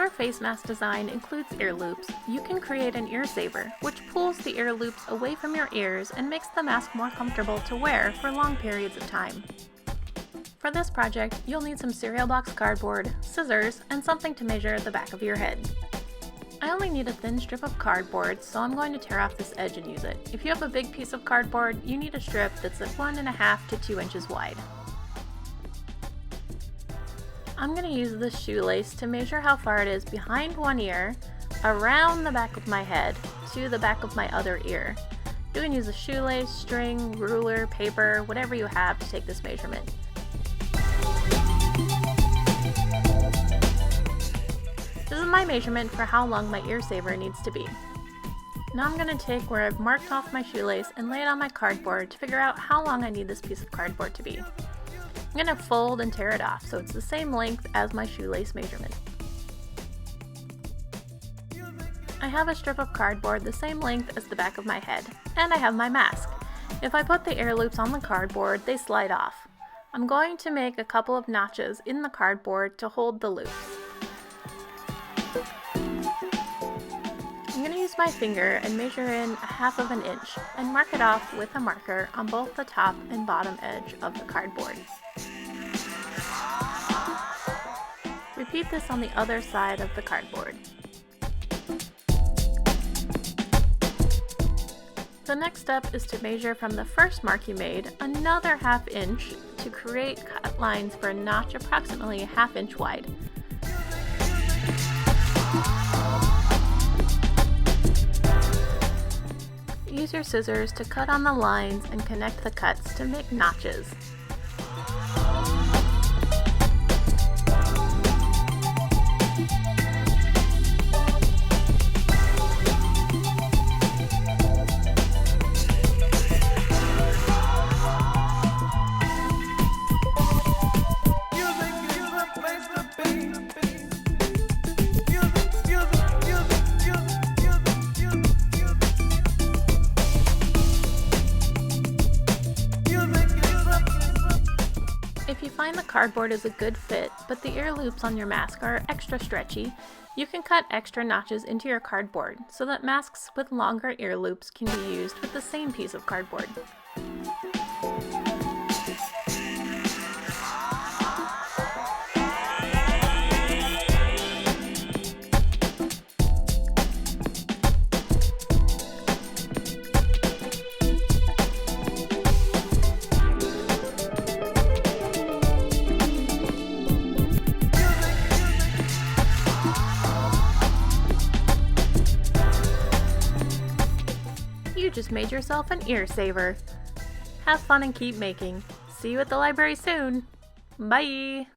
your face mask design includes ear loops, you can create an ear saver, which pulls the ear loops away from your ears and makes the mask more comfortable to wear for long periods of time. For this project, you'll need some cereal box cardboard, scissors, and something to measure the back of your head. I only need a thin strip of cardboard, so I'm going to tear off this edge and use it. If you have a big piece of cardboard, you need a strip that's 1.5 to 2 inches wide. I'm going to use this shoelace to measure how far it is behind one ear, around the back of my head, to the back of my other ear. You can use a shoelace, string, ruler, paper, whatever you have to take this measurement. This is my measurement for how long my ear saver needs to be. Now I'm going to take where I've marked off my shoelace and lay it on my cardboard to figure out how long I need this piece of cardboard to be. I'm going to fold and tear it off so it's the same length as my shoelace measurement. I have a strip of cardboard the same length as the back of my head, and I have my mask. If I put the ear loops on the cardboard, they slide off. I'm going to make a couple of notches in the cardboard to hold the loops. I'm going to use my finger and measure in 1/2 inch and mark it off with a marker on both the top and bottom edge of the cardboard. Repeat this on the other side of the cardboard. The next step is to measure from the first mark you made another 1/2 inch to create cut lines for a notch approximately 1/2 inch wide. Use your scissors to cut on the lines and connect the cuts to make notches. If you find the cardboard is a good fit, but the ear loops on your mask are extra stretchy, you can cut extra notches into your cardboard so that masks with longer ear loops can be used with the same piece of cardboard. You just made yourself an ear saver. Have fun and keep making. See you at the library soon. Bye!